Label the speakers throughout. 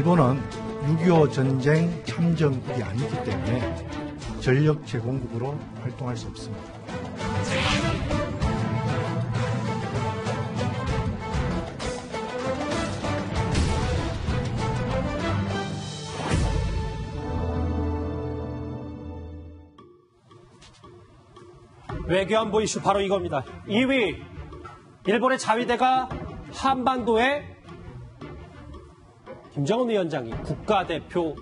Speaker 1: 일본은 6.25 전쟁 참전국이 아니기 때문에 전력 제공국으로 활동할 수 없습니다.
Speaker 2: 외교안보 이슈 바로 이겁니다. 2위, 일본의 자위대가 한반도에 김정은 위원장이 국가대표라는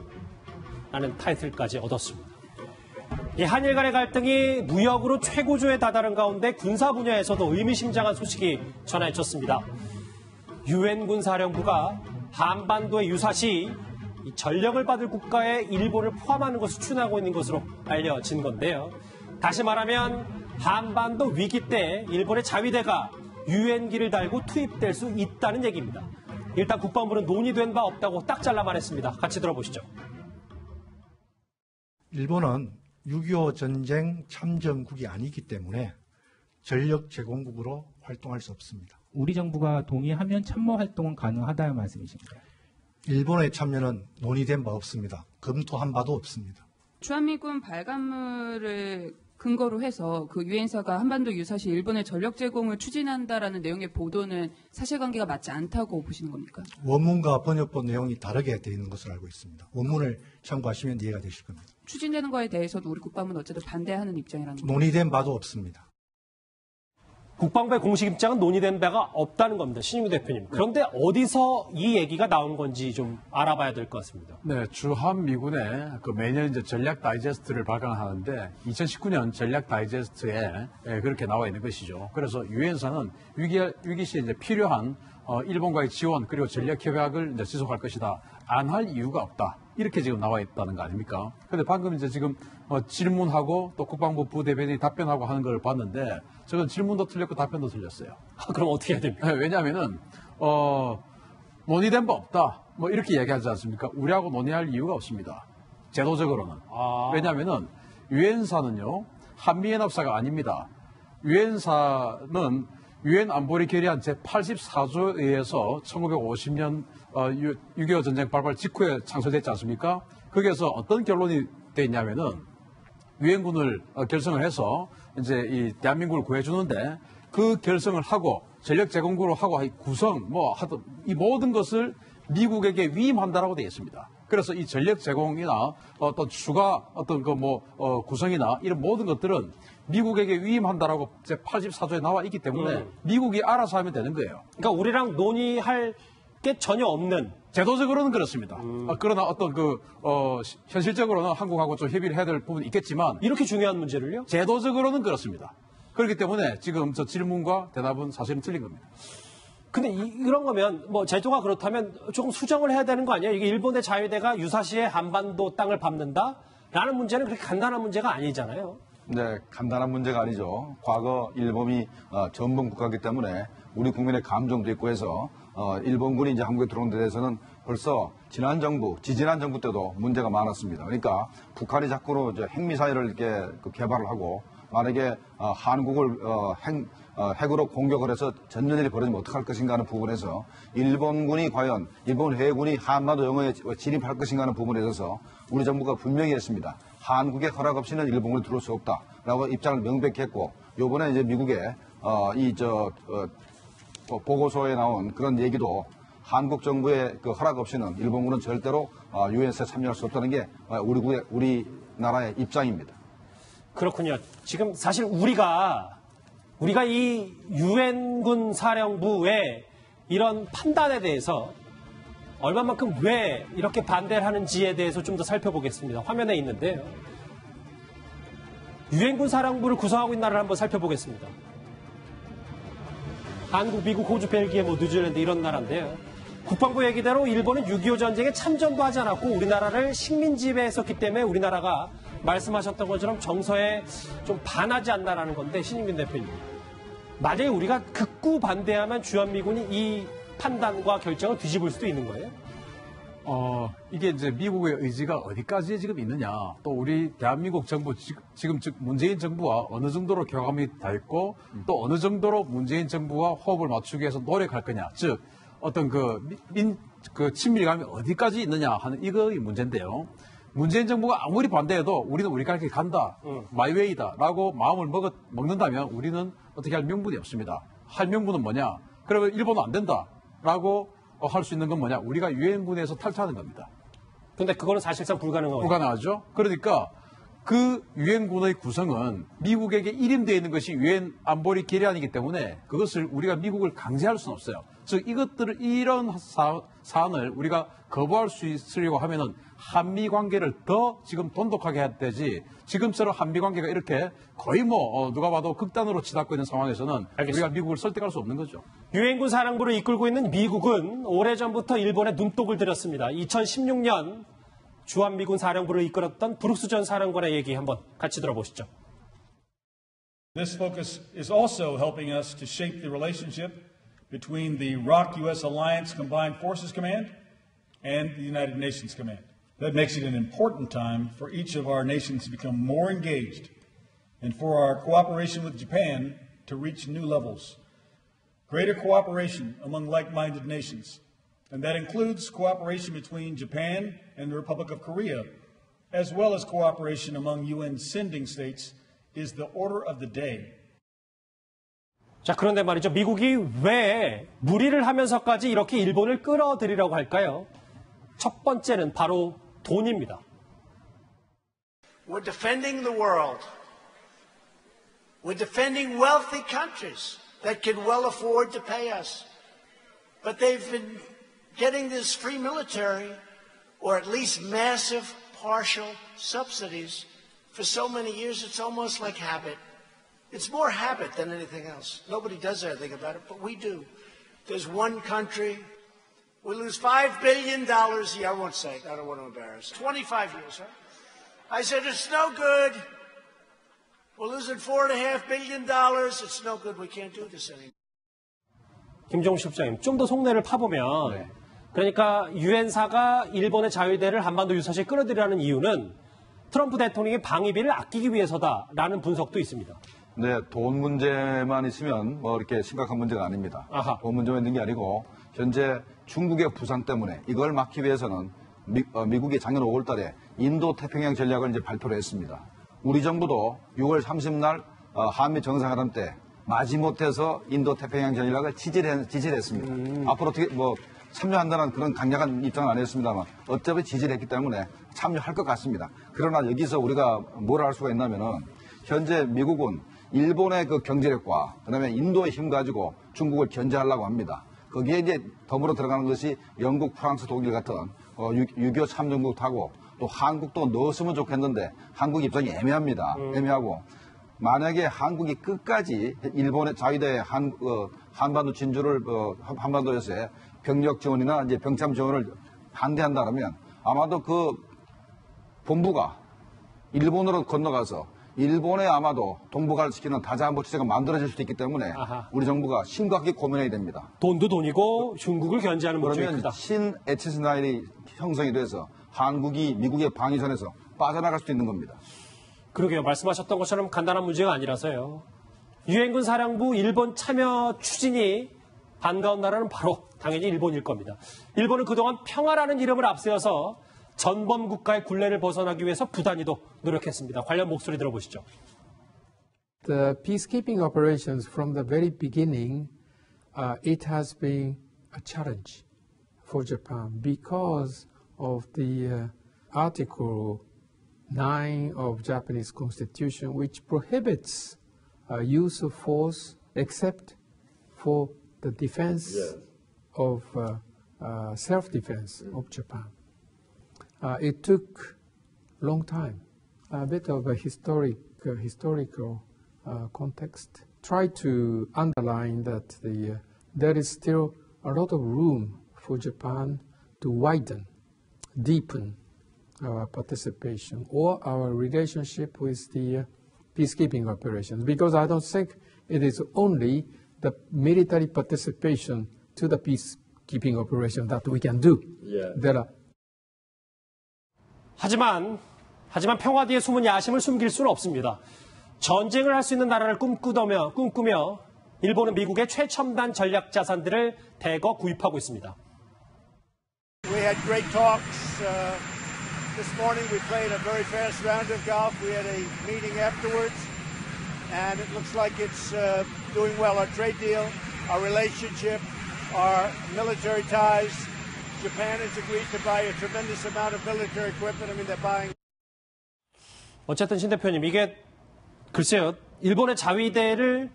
Speaker 2: 타이틀까지 얻었습니다. 이 한일 간의 갈등이 무역으로 최고조에 다다른 가운데 군사 분야에서도 의미심장한 소식이 전해졌습니다. 유엔군 사령부가 한반도에 유사시 전력을 받을 국가에 일본을 포함하는 것을 추진하고 있는 것으로 알려진 건데요. 다시 말하면 한반도 위기 때 일본의 자위대가 유엔기를 달고 투입될 수 있다는 얘기입니다. 일단 국방부는 논의된 바 없다고 딱 잘라 말했습니다. 같이 들어보시죠.
Speaker 1: 일본은 6.25 전쟁 참전국이 아니기 때문에 전력 제공국으로 활동할 수 없습니다.
Speaker 3: 우리 정부가 동의하면 참모 활동은 가능하다는 말씀이십니까?
Speaker 1: 일본의 참여는 논의된 바 없습니다. 검토한 바도 없습니다.
Speaker 4: 주한미군 발간물을 근거로 해서 그 유엔사가 한반도 유사시 일본의 전력 제공을 추진한다라는 내용의 보도는 사실관계가 맞지 않다고 보시는 겁니까?
Speaker 1: 원문과 번역본 내용이 다르게 되어 있는 것으로 알고 있습니다. 원문을 참고하시면 이해가 되실 겁니다.
Speaker 4: 추진되는 거에 대해서도 우리 국방부는 어쨌든 반대하는 입장이라는 거죠.
Speaker 1: 논의된 바도 없습니다.
Speaker 2: 국방부의 공식 입장은 논의된 바가 없다는 겁니다. 신인구 대표님. 그런데 어디서 이 얘기가 나온 건지 좀 알아봐야 될 것 같습니다.
Speaker 5: 네, 주한미군의 매년 이제 전략 다이제스트를 발간하는데 2019년 전략 다이제스트에 그렇게 나와 있는 것이죠. 그래서 유엔사는 위기 시에 이제 필요한 일본과의 지원 그리고 전략 협약을 이제 지속할 것이다. 안 할 이유가 없다. 이렇게 지금 나와 있다는 거 아닙니까? 근데 방금 이제 지금 질문하고 또 국방부 부대변인이 답변하고 하는 걸 봤는데 저건 질문도 틀렸고 답변도 틀렸어요.
Speaker 2: 그럼 어떻게 해야 됩니까?
Speaker 5: 왜냐하면은 논의된 바 없다. 뭐 이렇게 얘기하지 않습니까? 우리하고 논의할 이유가 없습니다. 제도적으로는. 왜냐하면은 유엔사는요 한미연합사가 아닙니다. 유엔사는 유엔 안보리 결의안 제84조에 의해서 1950년 6.25 전쟁 발발 직후에 창설됐지 않습니까? 거기에서 어떤 결론이 돼 있냐면은 유엔군을 결성을 해서 이제 이 대한민국을 구해주는데 그 결성을 하고 전력 제공국으로 하고 구성 뭐 하던 이 모든 것을 미국에게 위임한다라고 되어 있습니다. 그래서 이 전력 제공이나 어떤 추가 어떤 구성이나 이런 모든 것들은 미국에게 위임한다라고 제84조에 나와 있기 때문에 미국이 알아서 하면 되는 거예요.
Speaker 2: 그러니까 우리랑 논의할 게 전혀 없는.
Speaker 5: 제도적으로는 그렇습니다. 그러나 어떤 현실적으로는 한국하고 좀 협의를 해야 될 부분이 있겠지만
Speaker 2: 이렇게 중요한 문제를요?
Speaker 5: 제도적으로는 그렇습니다. 그렇기 때문에 지금 저 질문과 대답은 사실은 틀린 겁니다.
Speaker 2: 근데 이런 거면 뭐 제도가 그렇다면 조금 수정을 해야 되는 거 아니에요? 이게 일본의 자위대가 유사시에 한반도 땅을 밟는다라는 문제는 그렇게 간단한 문제가 아니잖아요.
Speaker 6: 네, 간단한 문제가 아니죠. 과거 일본이 전범 국가이기 때문에 우리 국민의 감정도 있고 해서 일본군이 이제 한국에 들어온 데 대해서는 벌써 지난 정부, 지지난 정부 때도 문제가 많았습니다. 그러니까 북한이 자꾸로 이제 핵미사일을 이렇게 개발을 하고 만약에 한국을 핵으로 공격을 해서 전쟁이 벌어지면 어떡할 것인가 하는 부분에서 일본군이 과연 일본 해군이 한반도 영해에 진입할 것인가 하는 부분에 있어서 우리 정부가 분명히 했습니다. 한국의 허락 없이는 일본군이 들어올 수 없다라고 입장을 명백히 했고 요번에 이제 미국의 보고서에 나온 그런 얘기도 한국 정부의 그 허락 없이는 일본군은 절대로 유엔사에 참여할 수 없다는 게 우리나라의 입장입니다.
Speaker 2: 그렇군요. 지금 사실 우리가 이 유엔군 사령부의 이런 판단에 대해서 얼마만큼 왜 이렇게 반대를 하는지에 대해서 좀 더 살펴보겠습니다. 화면에 있는데요. 유엔군 사령부를 구성하고 있는 나라를 한번 살펴보겠습니다. 한국, 미국, 호주, 벨기에, 뉴질랜드 이런 나라인데요. 국방부 얘기대로 일본은 6.25 전쟁에 참전도 하지 않았고 우리나라를 식민 지배했었기 때문에 우리나라가 말씀하셨던 것처럼 정서에 좀 반하지 않나라는 건데, 신인균 대표님. 만약에 우리가 극구 반대하면 주한미군이 이 판단과 결정을 뒤집을 수도 있는 거예요?
Speaker 5: 이게 이제 미국의 의지가 어디까지 지금 있느냐. 또 우리 대한민국 정부, 지금 즉 문재인 정부와 어느 정도로 교감이 다 있고 또 어느 정도로 문재인 정부와 호흡을 맞추기 위해서 노력할 거냐. 즉, 어떤 그 친밀감이 어디까지 있느냐 하는 이거의 문제인데요. 문재인 정부가 아무리 반대해도 우리는 우리 갈 길 간다. 마이웨이다. 라고 마음을 먹는다면 우리는 어떻게 할 명분이 없습니다. 할 명분은 뭐냐. 그러면 일본은 안 된다. 라고 할 수 있는 건 뭐냐? 우리가 유엔군에서 탈퇴하는 겁니다.
Speaker 2: 근데 그거는 사실상 불가능하죠.
Speaker 5: 불가능하죠. 그러니까 그 유엔군의 구성은 미국에게 일임되어 있는 것이 유엔 안보리 결의안이기 때문에 그것을 우리가 미국을 강제할 수는 없어요. 즉 이런 사안을 우리가 거부할 수 있으려고 하면은 한미 관계를 더 지금 돈독하게 해야 되지. 지금처럼 한미 관계가 이렇게 거의 누가 봐도 극단으로 치닫고 있는 상황에서는
Speaker 2: 알겠습니다.
Speaker 5: 우리가 미국을 설득할 수 없는 거죠.
Speaker 2: 유엔군 사령부를 이끌고 있는 미국은 오래전부터 일본에 눈독을 들였습니다. 2016년 주한미군 사령부를 이끌었던 브룩스 전 사령관의 얘기 한번 같이 들어보시죠.
Speaker 7: This focus is also helping us to shape the relationship between the ROK-U.S. Alliance Combined Forces Command and the United Nations Command. That makes it an important time for each of our nations to become more engaged and for our cooperation with Japan to reach new levels. Greater cooperation among like-minded nations, and that includes cooperation between Japan and the Republic of Korea, as well as cooperation among UN sending states, is the order of the day.
Speaker 2: 자, 그런데 말이죠. 미국이 왜 무리를 하면서까지 이렇게 일본을 끌어들이려고 할까요? 첫 번째는 바로 돈입니다.
Speaker 8: We're defending the world. We're defending wealthy countries that can well afford to pay us. But they've been getting this free military, or at least massive partial subsidies, for so many years it's almost like habit. It's more habit than anything else. Nobody does anything about it, but we do. There's one country, we lose $5 billion a year. I won't say it, I don't want to embarrass. 25 years, right? I said, it's no good. We're losing $4.5 billion. It's no good. We can't do this anymore.
Speaker 2: 김종식 부장님, 좀 더 속내를 파보면,
Speaker 5: 네.
Speaker 2: 그러니까 유엔사가 일본의 자위대를 한반도 유사시에 끌어들이라는 이유는 트럼프 대통령의 방위비를 아끼기 위해서다라는 분석도 있습니다.
Speaker 6: 네, 돈 문제만 있으면 이렇게 심각한 문제가 아닙니다.
Speaker 2: 아하.
Speaker 6: 돈 문제만 있는 게 아니고 현재 중국의 부상 때문에 이걸 막기 위해서는 미국이 작년 5월 달에 인도 태평양 전략을 이제 발표를 했습니다. 우리 정부도 6월 30날 한미 정상회담 때 마지못해서 인도 태평양 전략을 지지했습니다. 앞으로 어떻게 참여한다는 그런 강력한 입장은 아니었습니다만 어차피 지지를 했기 때문에 참여할 것 같습니다. 그러나 여기서 우리가 뭘 할 수가 있냐면은 현재 미국은 일본의 그 경제력과 그다음에 인도의 힘 가지고 중국을 견제하려고 합니다. 거기에 이제 더불어 들어가는 것이 영국, 프랑스, 독일 같은 6.25 참전국하고 또 한국도 넣었으면 좋겠는데 한국 입장이 애매합니다. 애매하고 만약에 한국이 끝까지 일본의 자위대의 한반도 진주를 한반도에서의 병력 지원이나 이제 병참 지원을 반대한다면 아마도 그 본부가 일본으로 건너가서 일본에 아마도 동북아시키는 다자한보 체제가 만들어질 수도 있기 때문에
Speaker 2: 아하.
Speaker 6: 우리 정부가 심각하게 고민해야 됩니다.
Speaker 2: 돈도 돈이고 중국을 견제하는 목적이
Speaker 6: 그러면
Speaker 2: 크다.
Speaker 6: 신HS9이 형성이 돼서 한국이 미국의 방위선에서 빠져나갈 수도 있는 겁니다.
Speaker 2: 그러게요. 말씀하셨던 것처럼 간단한 문제가 아니라서요. 유엔군 사령부 일본 참여 추진이 반가운 나라는 바로 당연히 일본일 겁니다. 일본은 그동안 평화라는 이름을 앞세워서 전범 국가의 굴레를 벗어나기 위해서 부단히도 노력했습니다. 관련 목소리 들어보시죠.
Speaker 9: The peacekeeping operations from the very beginning, it has been a challenge for Japan because of the Article 9 of Japanese Constitution, which prohibits use of force except for the defense of self-defense of Japan. It took a long time a bit of a historical context. Try to underline that there is still a lot of room for Japan to widen, deepen our participation or our relationship with the peacekeeping operations, because I don't think it is only the military participation to the peacekeeping operation that we can do. There are
Speaker 2: 하지만 평화 뒤에 숨은 야심을 숨길 수는 없습니다. 전쟁을 할 수 있는 나라를 꿈꾸며 일본은 미국의 최첨단 전략 자산들을 대거 구입하고 있습니다.
Speaker 8: We had great talks. This morning we played a very fast round of golf. We had a meeting afterwards, and it looks like it's doing well. Our trade deal, our relationship, our military ties. Japan has agreed to buy a tremendous amount of military equipment. I mean, they're buying.
Speaker 2: 어쨌든 신 대표님, 이게 글쎄요, 일본의 자위대를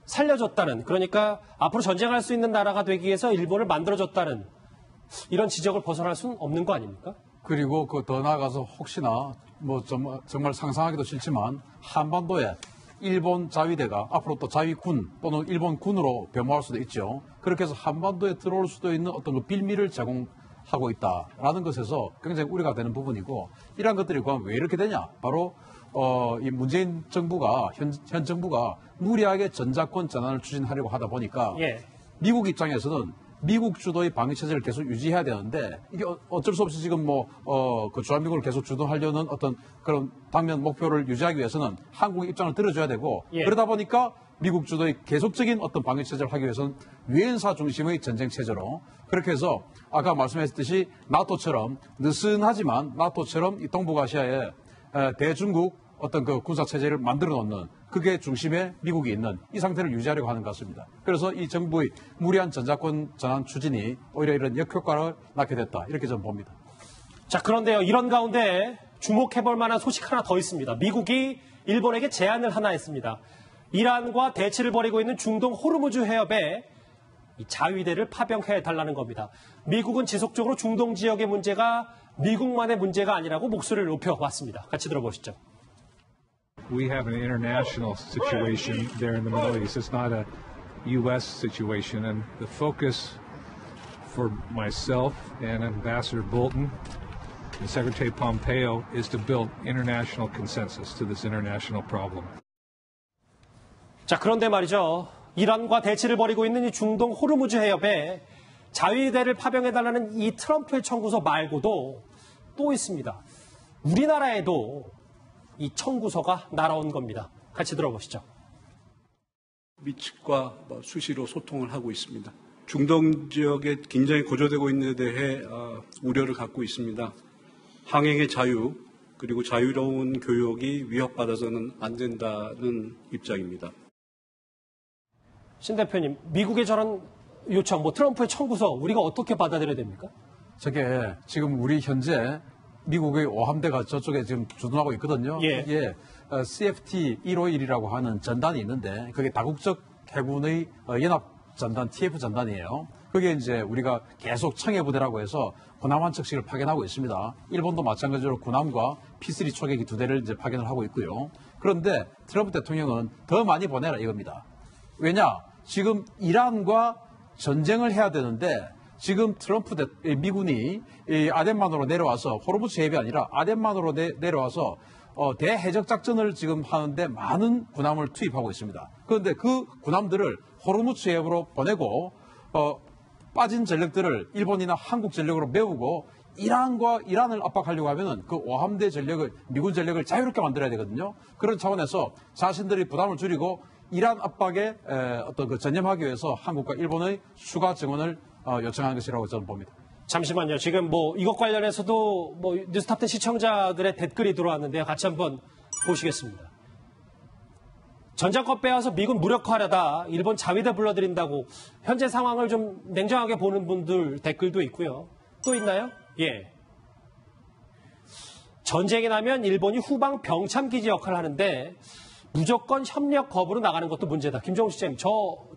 Speaker 2: 살려줬다는, 그러니까 앞으로 전쟁할 수 있는 나라가 되기 위해서 일본을 만들어줬다는 이런 지적을 벗어날 수는 없는 거 아닙니까?
Speaker 5: 그리고 더 나아가서 혹시나 뭐 정말 상상하기도 싫지만 한반도에 일본 자위대가 앞으로 또 자위군 또는 일본 군으로 변모할 수도 있죠. 그렇게 해서 한반도에 들어올 수도 있는 어떤 그 빌미를 제공하고 있다라는 것에서 굉장히 우려가 되는 부분이고, 이러한 것들이 그럼 왜 이렇게 되냐? 바로 이 문재인 정부가 현 정부가 무리하게 전자권 전환을 추진하려고 하다 보니까 미국 입장에서는 미국 주도의 방위 체제를 계속 유지해야 되는데, 이게 어쩔 수 없이 지금 그 주한미군을 계속 주도하려는 어떤 그런 당면 목표를 유지하기 위해서는 한국의 입장을 들어줘야 되고, 그러다 보니까 미국 주도의 계속적인 어떤 방위 체제를 하기 위해서는 유엔사 중심의 전쟁 체제로, 그렇게 해서 아까 말씀하셨듯이 나토처럼 느슨하지만 나토처럼 이 동북아시아에 대중국 어떤 그 군사 체제를 만들어 놓는, 그게 중심에 미국이 있는 이 상태를 유지하려고 하는 것 같습니다. 그래서 이 정부의 무리한 전자권 전환 추진이 오히려 이런 역효과를 낳게 됐다, 이렇게 저는 봅니다.
Speaker 2: 자, 그런데요, 이런 가운데 주목해볼 만한 소식 하나 더 있습니다. 미국이 일본에게 제안을 하나 했습니다. 이란과 대치를 벌이고 있는 중동 호르무즈 해협에 이 자위대를 파병해달라는 겁니다. 미국은 지속적으로 중동 지역의 문제가 미국만의 문제가 아니라고 목소리를 높여왔습니다. 같이 들어보시죠.
Speaker 10: We have an international situation there in the Middle East. It's not a U.S. situation. And the focus for myself and Ambassador Bolton and Secretary Pompeo is to build international consensus to this international problem.
Speaker 2: 자, 그런데 말이죠. 이란과 대치를 벌이고 있는 이 중동 호르무즈 해협에 자위대를 파병해달라는 이 트럼프의 청구서 말고도 또 있습니다. 우리나라에도 이 청구서가 날아온 겁니다. 같이 들어보시죠.
Speaker 11: 미 측과 수시로 소통을 하고 있습니다. 중동 지역에 긴장이 고조되고 있는 데 대해 우려를 갖고 있습니다. 항행의 자유 그리고 자유로운 교역이 위협받아서는 안 된다는 입장입니다.
Speaker 2: 신 대표님, 미국의 저런 요청, 트럼프의 청구서 우리가 어떻게 받아들여야 됩니까?
Speaker 5: 저게 지금 우리 현재 미국의 오함대가 저쪽에 지금 주둔하고 있거든요. 이게 CFT 151이라고 하는 전단이 있는데, 그게 다국적 해군의 연합 전단, TF 전단이에요. 그게 이제 우리가 계속 청해부대라고 해서 군함 한 척씩을 파견하고 있습니다. 일본도 마찬가지로 군함과 P3 초계기 2대를 이제 파견을 하고 있고요. 그런데 트럼프 대통령은 더 많이 보내라 이겁니다. 왜냐? 지금 이란과 전쟁을 해야 되는데, 지금 트럼프 미군이 이 아덴만으로 내려와서, 호르무즈 해협이 아니라 아덴만으로 내려와서 대해적 작전을 지금 하는데 많은 군함을 투입하고 있습니다. 그런데 그 군함들을 호르무즈 해협으로 보내고 빠진 전력들을 일본이나 한국 전력으로 메우고 이란을 압박하려고 하면은 그 오함대 전력을, 미군 전력을 자유롭게 만들어야 되거든요. 그런 차원에서 자신들이 부담을 줄이고 이란 압박에 어떤 그 전념하기 위해서 한국과 일본의 추가 증원을 요청하는 것이라고 저는 봅니다.
Speaker 2: 잠시만요. 지금 이것 관련해서도 뉴스탑10 시청자들의 댓글이 들어왔는데요. 같이 한번 보시겠습니다. 전장권 빼와서 미군 무력화하려다 일본 자위대 불러들인다고 현재 상황을 좀 냉정하게 보는 분들 댓글도 있고요. 또 있나요? 예. 전쟁이 나면 일본이 후방 병참기지 역할을 하는데 무조건 협력 거부로 나가는 것도 문제다. 김정우 시장님, 저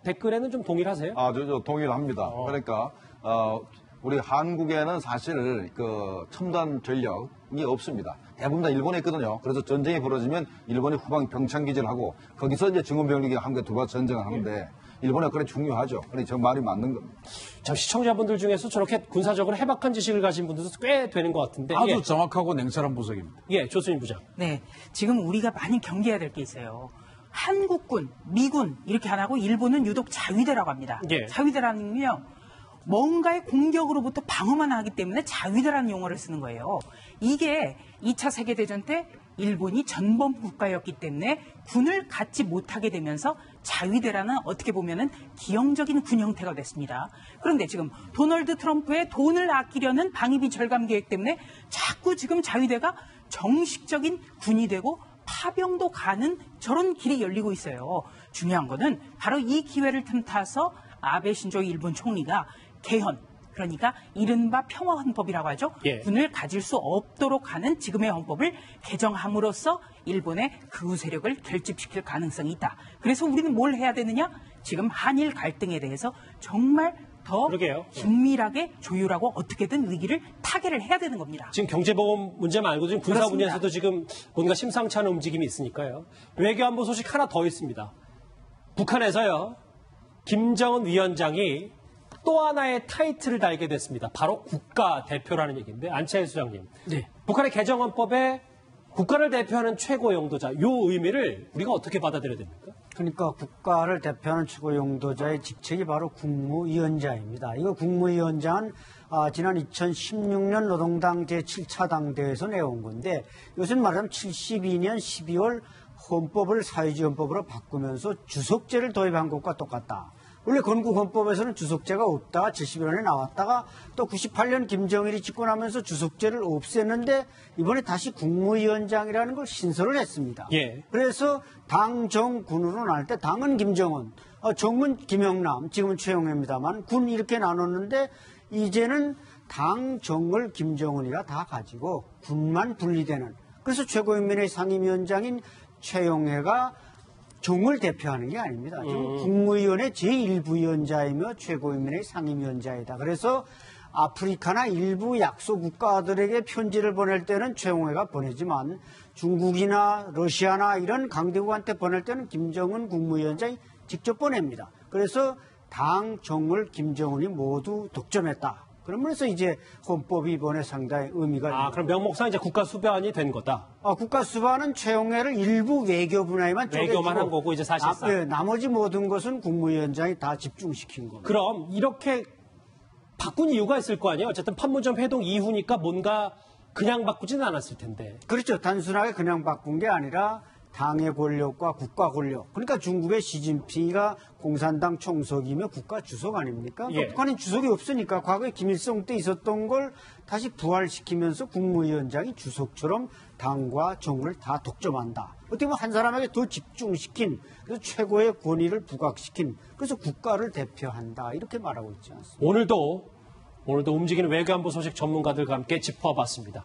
Speaker 2: 댓글에는 좀 동일하세요?
Speaker 6: 저 동의를 합니다. 그러니까 우리 한국에는 사실 그 첨단 전력이 없습니다. 대부분 다 일본에 있거든요. 그래서 전쟁이 벌어지면 일본이 후방 병창 기지를 하고 거기서 이제 증원병력이 한국에 들어와 전쟁을 하는데 일본의 역할이 중요하죠. 그러니 저 말이 맞는 겁니다.
Speaker 2: 참 시청자분들 중에서 저렇게 군사적으로 해박한 지식을 가진 분들도 꽤 되는 것 같은데.
Speaker 5: 아주
Speaker 2: 예.
Speaker 5: 정확하고 냉철한 분석입니다.
Speaker 2: 예, 조수인 부장.
Speaker 12: 네, 지금 우리가 많이 경계해야 될 게 있어요. 한국군, 미군 이렇게 안 하고 일본은 유독 자위대라고 합니다.
Speaker 2: 예.
Speaker 12: 자위대라는 게요. 뭔가의 공격으로부터 방어만 하기 때문에 자위대라는 용어를 쓰는 거예요. 이게 2차 세계대전 때 일본이 전범 국가였기 때문에 군을 갖지 못하게 되면서 자위대라는 어떻게 보면은 기형적인 군 형태가 됐습니다. 그런데 지금 도널드 트럼프의 돈을 아끼려는 방위비 절감 계획 때문에 자꾸 지금 자위대가 정식적인 군이 되고 파병도 가는 저런 길이 열리고 있어요. 중요한 거는 바로 이 기회를 틈타서 아베 신조 일본 총리가 개헌, 그러니까 이른바 평화헌법이라고 하죠.
Speaker 2: 예.
Speaker 12: 군을 가질 수 없도록 하는 지금의 헌법을 개정함으로써 일본의 극우 세력을 결집시킬 가능성이 있다. 그래서 우리는 뭘 해야 되느냐? 지금 한일 갈등에 대해서 정말 더
Speaker 2: 그러게요.
Speaker 12: 긴밀하게 조율하고 어떻게든 위기를 타개를 해야 되는 겁니다.
Speaker 2: 지금 경제보험 문제 말고 지금 군사
Speaker 12: 그렇습니다.
Speaker 2: 분야에서도 지금 뭔가 심상치 않은 움직임이 있으니까요. 외교안보 소식 하나 더 있습니다. 북한에서요. 김정은 위원장이 또 하나의 타이틀을 달게 됐습니다. 바로 국가대표라는 얘기인데 안채일 수장님.
Speaker 12: 네.
Speaker 2: 북한의 개정헌법에 국가를 대표하는 최고 용도자 이 의미를 우리가 어떻게 받아들여야 됩니까?
Speaker 13: 그러니까 국가를 대표하는 최고 용도자의 직책이 바로 국무위원장입니다. 이거 국무위원장은 지난 2016년 노동당 제7차 당대회에서 내온 건데 요즘 말하자면 72년 12월 헌법을 사회주의헌법으로 바꾸면서 주석제를 도입한 것과 똑같다. 원래 건국헌법에서는 주석제가 없다가 71년에 나왔다가 또 98년 김정일이 집권하면서 주석제를 없앴는데 이번에 다시 국무위원장이라는 걸 신설을 했습니다.
Speaker 2: 예.
Speaker 13: 그래서 당, 정, 군으로 나눌 때 당은 김정은, 정은 김영남, 지금은 최영해입니다만 군 이렇게 나눴는데 이제는 당, 정을 김정은이가 다 가지고 군만 분리되는 그래서 최고인민회 상임위원장인 최영해가 정을 대표하는 게 아닙니다. 지금 국무위원회 제1부위원장이며 최고인민회 상임위원장이다. 그래서 아프리카나 일부 약소 국가들에게 편지를 보낼 때는 최영해가 보내지만 중국이나 러시아나 이런 강대국한테 보낼 때는 김정은 국무위원장이 직접 보냅니다. 그래서 당, 정을 김정은이 모두 독점했다. 그러면서 이제 헌법이 이번에 상당히 의미가 있습니다.
Speaker 2: 그럼 명목상 이제 국가 수반이 된 거다.
Speaker 13: 국가 수반은 최영해를 일부 외교 분야에만
Speaker 2: 외교만 한 거고 이제 사실상.
Speaker 13: 네, 나머지 모든 것은 국무위원장이 다 집중시킨 겁니다.
Speaker 2: 그럼 이렇게 바꾼 이유가 있을 거 아니에요? 어쨌든 판문점 회동 이후니까 뭔가 그냥 바꾸지는 않았을 텐데.
Speaker 13: 그렇죠. 단순하게 그냥 바꾼 게 아니라 당의 권력과 국가 권력. 그러니까 중국의 시진핑이가 공산당 총석이며 국가 주석 아닙니까?
Speaker 2: 예.
Speaker 13: 북한은 주석이 없으니까 과거에 김일성 때 있었던 걸 다시 부활시키면서 국무위원장이 주석처럼 당과 정을 다 독점한다. 어떻게 보면 한 사람에게 더 집중시킨 그래서 최고의 권위를 부각시킨 그래서 국가를 대표한다. 이렇게 말하고 있지 않습니까?
Speaker 2: 오늘도 움직이는 외교안보 소식 전문가들과 함께 짚어봤습니다.